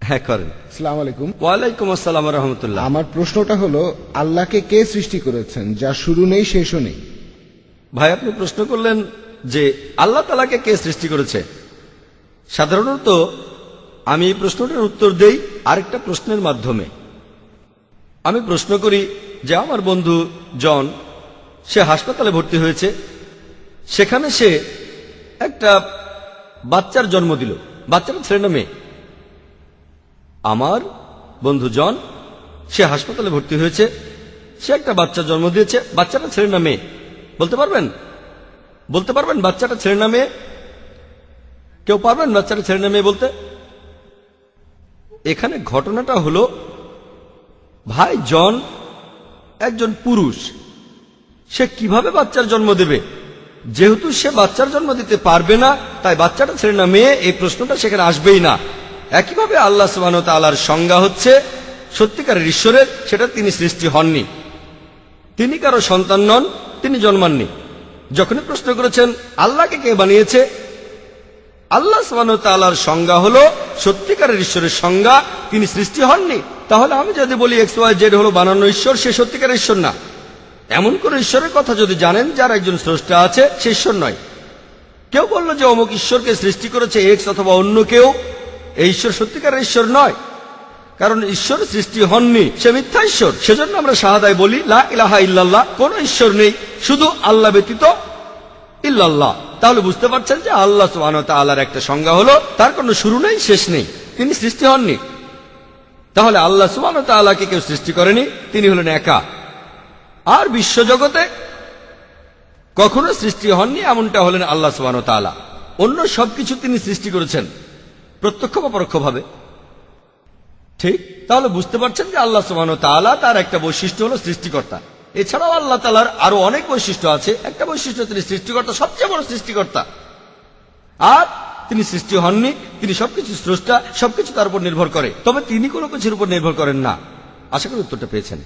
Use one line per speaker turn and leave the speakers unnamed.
হ্যাঁ করেন।
আসসালামু আলাইকুম।
ওয়ালাইকুম আসসালাম ওয়া রাহমাতুল্লাহ।
আমার প্রশ্নটা হলো, আল্লাহকে কে সৃষ্টি করেছেন যা শুরু নেই শেষও নেই?
ভাই আপনি প্রশ্ন করলেন যে আল্লাহ তাআলাকে কে সৃষ্টি করেছে। সাধারণত আমি এই প্রশ্নটার উত্তর দেই আরেকটা প্রশ্নের মাধ্যমে। আমি প্রশ্ন করি যে আমার বন্ধু জন, সে হাসপাতালে ভর্তি হয়েছে, সেখানে সে একটা বাচ্চার জন্ম দিল। বাচ্চাটা ছেলে না মেয়ে? আমার বন্ধু জন, সে হাসপাতালে ভর্তি হয়েছে, সে একটা বাচ্চা জন্ম দিয়েছে। বাচ্চাটা ছেলে না মেয়ে বলতে পারবেন? বলতে পারবেন বাচ্চাটা ছেলে না মেয়ে? কেউ পারবেন বাচ্চাটা ছেলে না মেয়ে বলতে? এখানে ঘটনাটা হলো, ভাই জন একজন পুরুষ, সে কিভাবে বাচ্চার জন্ম দেবে? যেহেতু সে বাচ্চার জন্ম দিতে পারবে না, তাই বাচ্চাটা ছেলে না মেয়ে এই প্রশ্নটা সেখানে আসবেই না। একইভাবে আল্লাহ সুবহানাহু ওয়া তাআলার সংজ্ঞা হচ্ছে সত্যিকারের ঈশ্বরের, সেটা তিনি সৃষ্টি হননি, তিনি কারো সন্তান নন, তিনি জন্মাননি। যখনই প্রশ্ন করেছেন আল্লাহকে কে বানিয়েছে, আল্লাহ সুবহানাহু ওয়া তাআলার সংজ্ঞা হলো সত্যিকারের ঈশ্বরের সংজ্ঞা, তিনি সৃষ্টি হননি। তাহলে আমি যদি বলি XYZ হলো বানানো ঈশ্বর, সে সত্যিকারের ঈশ্বর না। এমন কোন ঈশ্বরের কথা যদি জানেন যার একজন স্রষ্টা আছে, সে ঈশ্বর নয়। কেউ বলল যে অমুক ঈশ্বরকে সৃষ্টি করেছে X অথবা অন্য কেউ, এই ঈশ্বর সত্যিকারের ঈশ্বর নয়, কারণ ঈশ্বর সৃষ্টি হননি, সে মিথ্যা ঈশ্বর। সেজন্য আমরা শাহাদায় বলি লা ইলাহা ইল্লাল্লাহ, কোন ঈশ্বর নেই শুধু আল্লাহ ব্যতীত, ইল্লাল্লাহ। তাহলে বুঝতে পারছেন যে আল্লাহ সুবহানাহু ওয়া তাআলার একটা সংজ্ঞা হলো তার কোনো শুরু নেই, শেষ নেই, তিনি সৃষ্টি হননি। তাহলে আল্লাহ সুবহানাহু ওয়া তাআলাকে কেউ সৃষ্টি করেনি, তিনি হলেন একা। আর বিশ্বজগতে কখনো সৃষ্টি হননি এমনটা হলেন আল্লাহ সুবহানাহু ওয়া তাআলা। অন্য সবকিছু তিনি সৃষ্টি করেছেন প্রত্যক্ষ বা পরোক্ষভাবে, ঠিক? তাহলে বুঝতে পারছেন যে আল্লাহ সুবহানাহু ওয়া তাআলা তার একটা বৈশিষ্ট্য হলো সৃষ্টিকর্তা। এছাড়াও আল্লাহ তাআলার আরো অনেক বৈশিষ্ট্য আছে। একটা বৈশিষ্ট্য, তিনি সৃষ্টিকর্তা, সবচেয়ে বড় সৃষ্টিকর্তা। আর তিনি সৃষ্টি হননি, তিনি সবকিছু স্রষ্টা, সবকিছু তার উপর নির্ভর করে, তবে তিনি কোনো কিছুর উপর নির্ভর করেন না। আশা করি উত্তরটা পেয়েছেন।